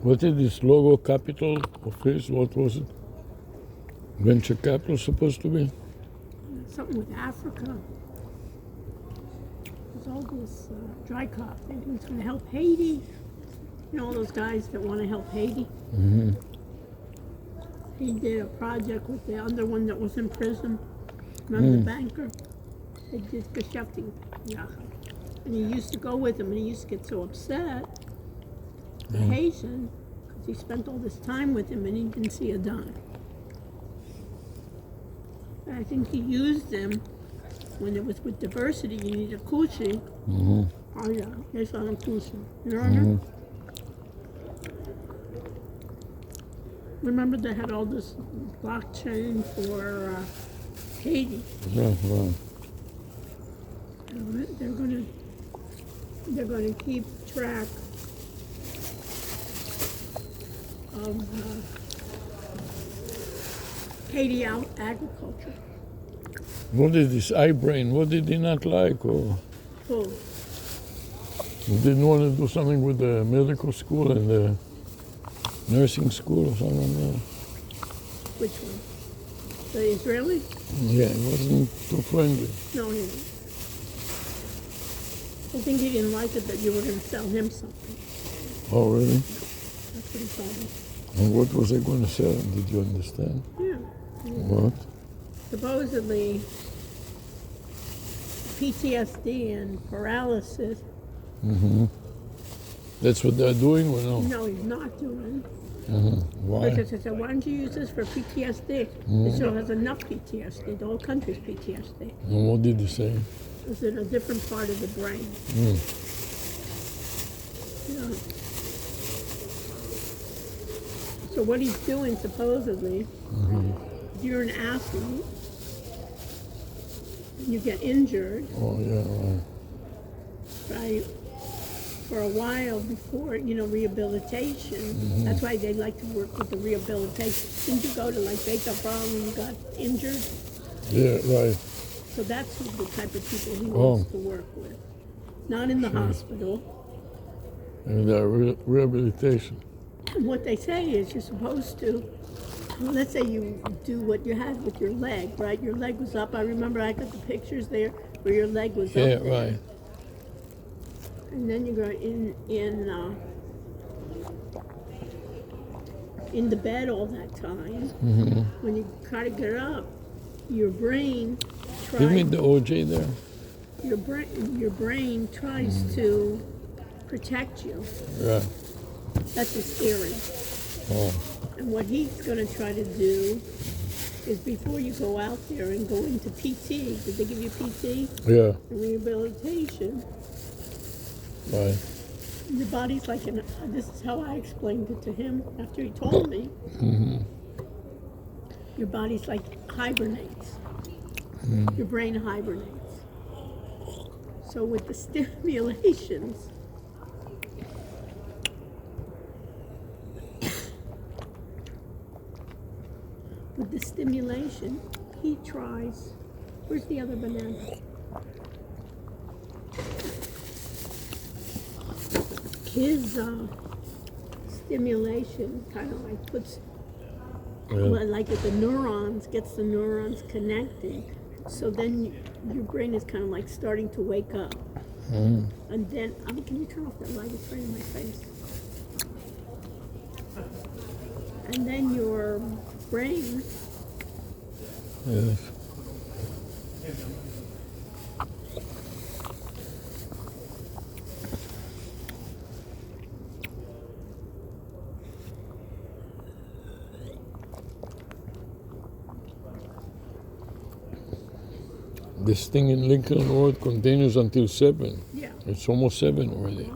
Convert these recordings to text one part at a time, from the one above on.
What is this logo capital of his? What was it? Venture capital supposed to be? Something with Africa. There's all this dry crop. Thinking it's going to help Haiti. You know, all those guys that want to help Haiti. Mm-hmm. He did a project with the other one that was in prison. Remember the banker? They did Geschäfting. Yeah. And he used to go with him, and he used to get so upset, the Haitian, because he spent all this time with him and he didn't see a dime. And I think he used them when it was with diversity. You need a coochie. Mm-hmm. Oh, yeah. There's not a coochie. You know what Remember they had all this blockchain for Haiti. Yeah, right. They're gonna keep track of Haiti agriculture. What is this iBrain? What did he not like? Or Oh, he didn't want to do something with the medical school and the nursing school or something? which one? The Israeli? Yeah, he wasn't too friendly. No, he didn't. I think he didn't like it that you were going to sell him something. Oh, really? That's what he told me. And what was I going to sell? Did you understand? Yeah. What? Supposedly, PTSD and paralysis. Mm-hmm. That's what they're doing or no? No, he's not doing. Mm-hmm. Why? Because I said, why don't you use this for PTSD? Israel has enough PTSD. The whole country's PTSD. And what did he say? It's in a different part of the brain. Mm. You know. So what he's doing, supposedly, if you're an athlete, and you get injured, Oh, yeah, right. right? For a while before, rehabilitation. That's why they like to work with the rehabilitation. Didn't you go to like Baker Brown when you got injured? Yeah, right. So that's the type of people he Oh. wants to work with. Not in the hospital. And rehabilitation. And what they say is you're supposed to, let's say you do what you had with your leg, right? Your leg was up. I remember I got the pictures there where your leg was Yeah, up there. right. And then you go in the bed all that time. When you try to get up, your brain Give me tries. the OJ there. Your brain tries to protect you. Right. That's his theory. Oh. And what he's going to try to do is before you go out there and go into PT, did they give you PT? Yeah, Rehabilitation. right. Your body's like this is how I explained it to him after he told me. Your body's like hibernates. Your brain hibernates. So with the stimulations, he tries. Where's the other banana? His stimulation kind of like puts, like with the neurons, gets the neurons connected. So then your brain is kind of like starting to wake up. And then, can you turn off that light? It's right in my face. And then your brain Yes. This thing in Lincoln Road continues until 7. Yeah. It's almost 7 already.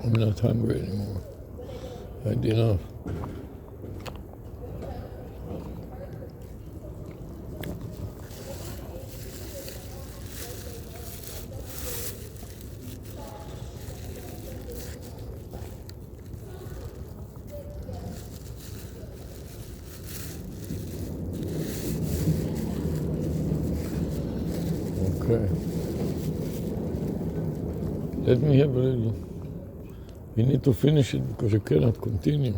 I'm not hungry anymore. I had enough. Okay. Let me have a little. You need to finish it because you cannot continue.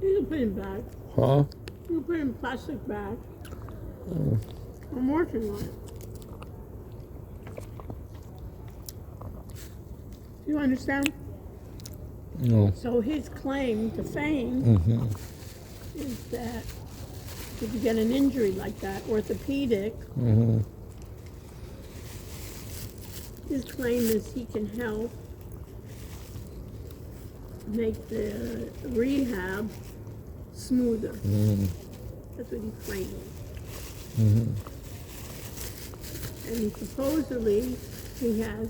You can put it in bags. Huh? You can put it in plastic bags. I'm working on it. You understand? No. So his claim to fame Mm-hmm. is that if you get an injury like that, orthopedic, Mm-hmm. his claim is he can help make the rehab smoother. Mm-hmm. That's what he claims. Mm-hmm. And supposedly he has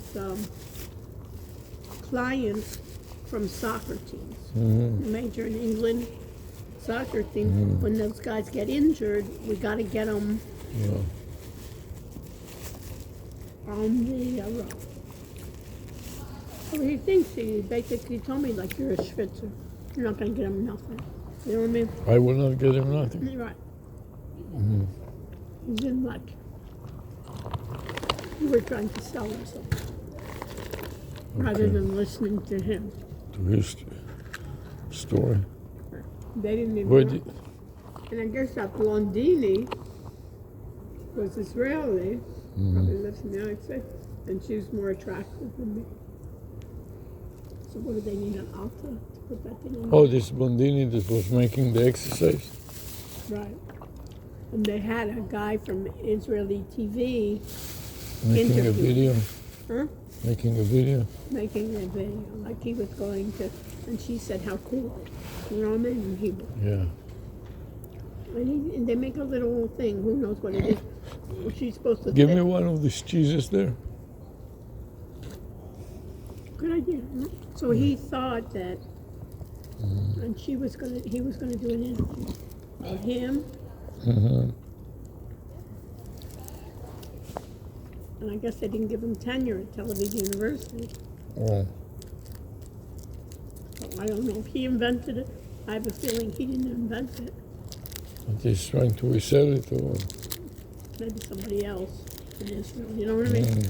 clients from soccer teams. Mm-hmm. Major in England soccer team. When those guys get injured, we got to get them Yeah. on the road. So he thinks he basically told me like you're a schwitzer. You're not going to get him nothing. You know what I mean? I will not get him nothing. You're right. Mm-hmm. He's in luck. You were trying to sell him something rather Okay. than listening to him. To his story. They didn't even Where know. did, And I guess that Blondini was Israeli, probably lives in the United States, and she was more attractive than me. So what do they need an altar to put that thing on? oh, this Bondini that was making the exercise? Right. And they had a guy from Israeli TV Making a Interview. video? huh, Making a video? making a video, like he was going to, and she said, how cool. You know what I mean? In Hebrew. Yeah. And they make a little thing, who knows what it is. She's supposed to Give fit. me one of these cheeses there. Good idea. Huh? So he thought that, and he was gonna do an interview of him, Mm-hmm. and I guess they didn't give him tenure at Tel Aviv University. Oh. So I don't know if he invented it. I have a feeling he didn't invent it. But he's trying to resell it or what? Maybe somebody else in Israel. You know what I mean?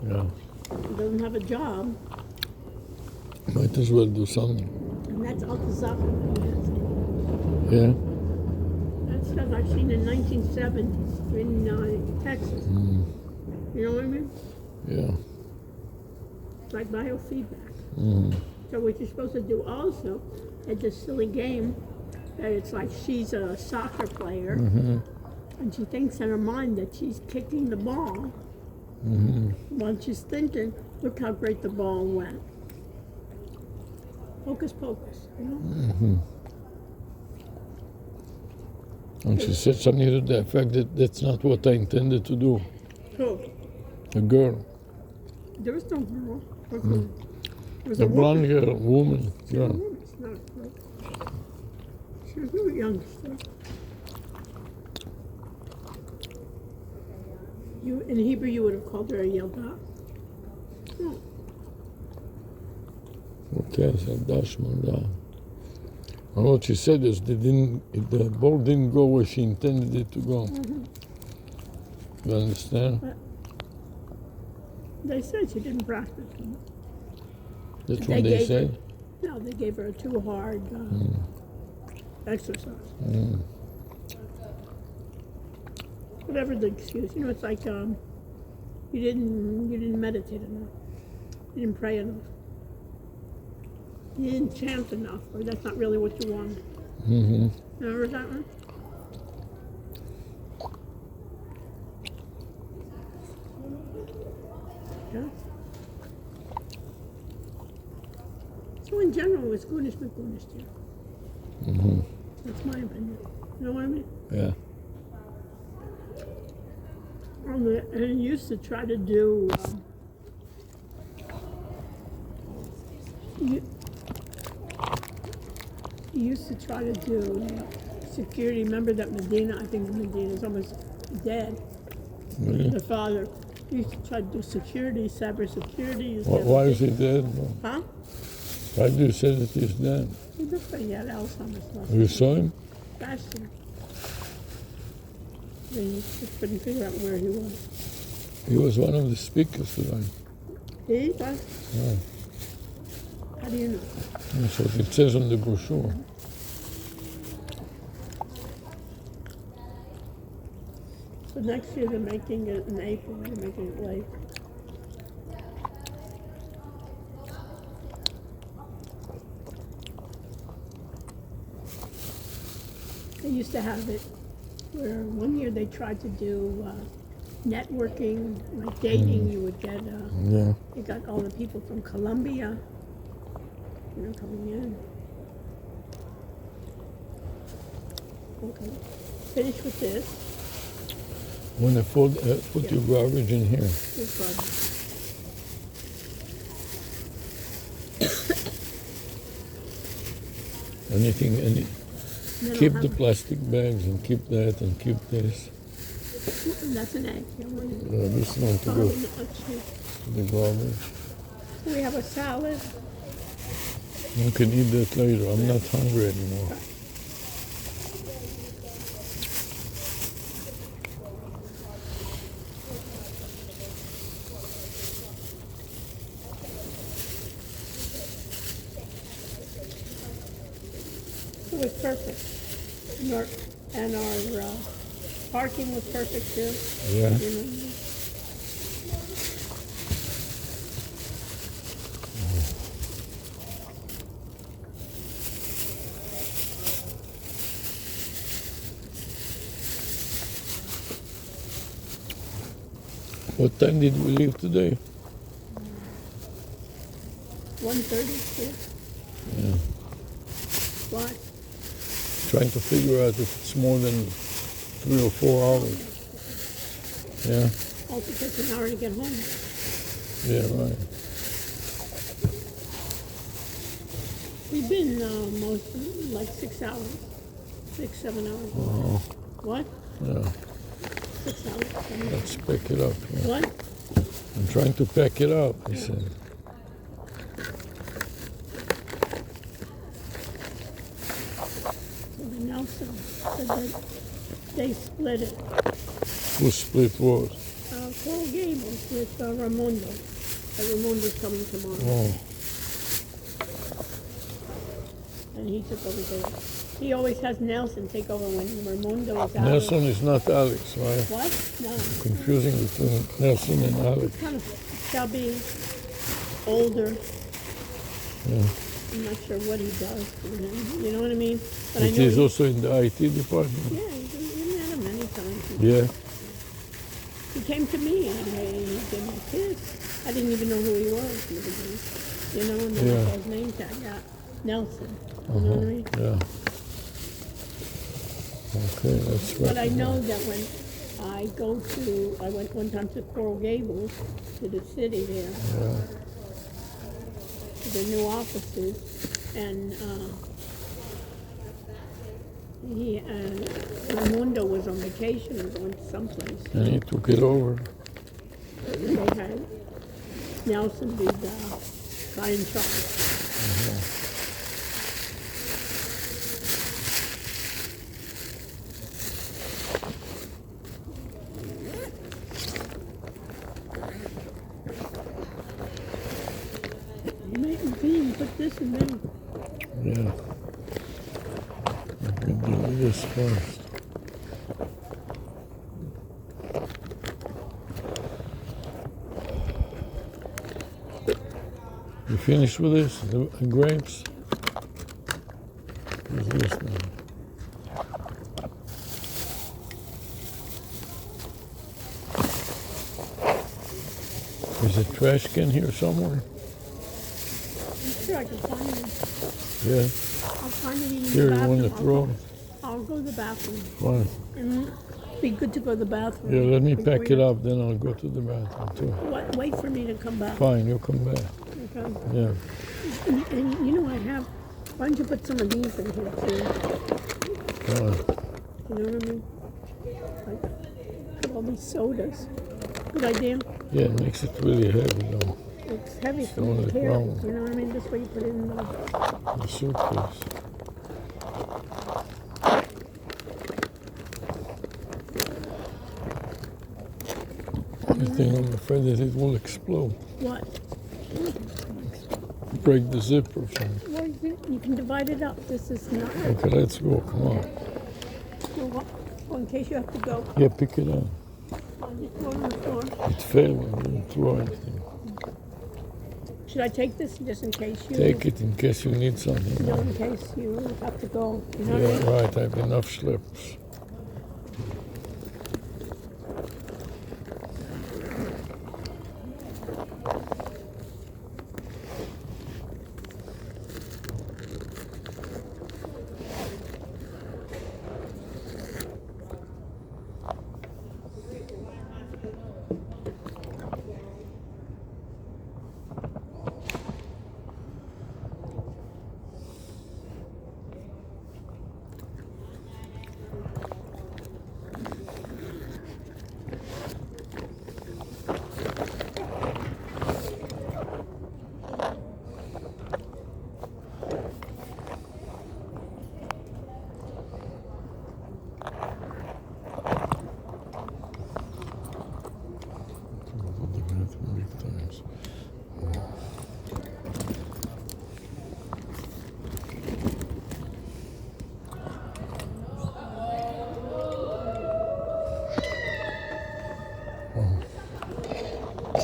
Yeah. He doesn't have a job, Might as well do something. and that's Alta Zaka. Yeah? That stuff I've seen in 1970s in Texas. You know what I mean? Yeah. It's like biofeedback. Mm. So what you're supposed to do also at this silly game, that it's like she's a soccer player, and she thinks in her mind that she's kicking the ball, while she's thinking, look how great the ball went. Hocus pocus, you know? And she said something to the effect that that's not what I intended to do. So A girl. there was no girl. There was A a woman. blonde girl, woman. She was a Yeah. woman, it's not a girl. She was a little youngster. In Hebrew, you would have called her a Yelda. Oh, Okay, so that's Manda. And what she said is the ball didn't go where she intended it to go. You understand? they said she didn't practice. That's They what they gave say. No, they gave her a too hard exercise. Whatever the excuse, you know, it's like you didn't meditate enough. You didn't pray enough. You didn't chant enough, or that's not really what you wanted. Mm-hmm. Remember that one? Yeah. So in general, it's Gunish McGunish too. Mm-hmm. That's my opinion. You know what I mean? Yeah. And he used to try to do. He used to try to do security. Remember that Medina? I think Medina's almost dead. Really? The father used to try to do security, cyber security. Why is he dead? Huh? Why do you say that he's dead? He looked like he had Alzheimer's. You saw him? Fashion. They just couldn't figure out where he was. He was one of the speakers tonight. He was? Yeah. How do you know? That's what it says on the brochure. So next year they're making it in April. They're making it late. They used to have it where one year they tried to do networking, like dating. You would get, Yeah. you got all the people from Colombia, coming in. Okay, finish with this. When I put your garbage in here. This one. Any And then keep I'll the have- plastic bags and keep that and keep this. That's an egg. You want it? This one to Oh, go no, let's see. to the garbage. So we have a salad. You can eat that later. I'm not hungry anymore. It was perfect. And our parking was perfect too. Yeah. You know. What time did we leave today? 1:30. Yeah. Why? Trying to figure out if it's more than 3 or 4 hours. Yeah. Also takes an hour to get home. Yeah. Right. We've been like 6 hours. 6, 7 hours. Oh. What? Yeah. 6 hours. 7 hours. Let's pack it up. Yeah. What? I'm trying to pack it up. He said. So the Nelson said that they split it. Who split what? Coral Gables with Raimondo. Raimondo's coming tomorrow. Oh. And he took over there. He always has Nelson take over when Raimondo is out. Nelson is not Alex, right? What? No. Confusing between Nelson and Alex. Kind of chubby, older. Yeah. I'm not sure what he does. You know what I mean? But But he's also in the IT department. Yeah, we met him many times. Yeah. He came to me and he gave me a kiss. I didn't even know who he was in the beginning. You know, and then I Yeah. saw his name tag. Yeah, Nelson. You know what I mean? Yeah. Okay, that's right. But I know that when I went one time to Coral Gables, to the city there, Yeah. to the new offices, and Raimundo was on vacation or going to someplace. And he took it over. They had Nelson be the guy in charge. Maybe put this in there. Yeah. I can do this first. You finished with this? The grapes? What's this now? Is a trash can here somewhere? I'm sure I can find it. Yeah. I'll find it in the Here, you bathroom. want to throw? I'll go to the bathroom. Fine. Be good to go to the bathroom. Yeah, let me before pack you- it up, then I'll go to the bathroom too. Wait for me to come back. Fine, you'll come back. Okay. Yeah. And you know I have. Why don't you put some of these in here too? Fine. You know what I mean? Like, put all these sodas. Good idea. Yeah, it makes it really heavy though. It's heavy the so you only carry. problem. You know what I mean? This way you put it in the. The suitcase. The thing, I'm afraid that it will explode. What? Break the zipper or something. Well, you can divide it up. This is not. Okay, let's go. Come on. Well, in case you have to go. Yeah, pick it up. I'll just go on the floor. It fell. I didn't throw anything. Should I take this just in case you? Take it in case you need something. No, in case you have to go. You know what I Yeah, mean? right. I have enough schleppers. Big times.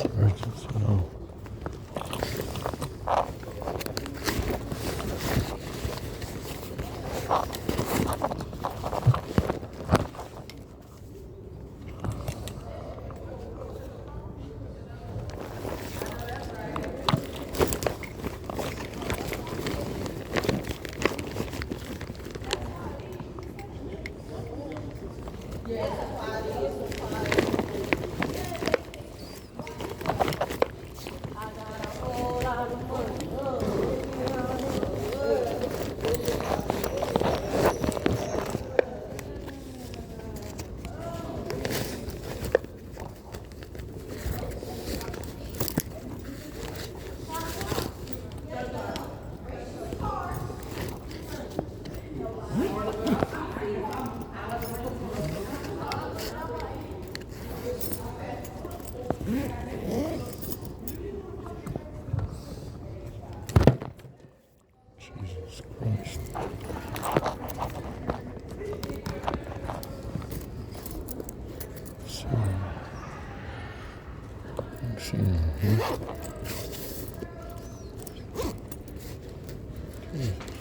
Emergency, no. Jesus Christ. So, let's see here. Jeez.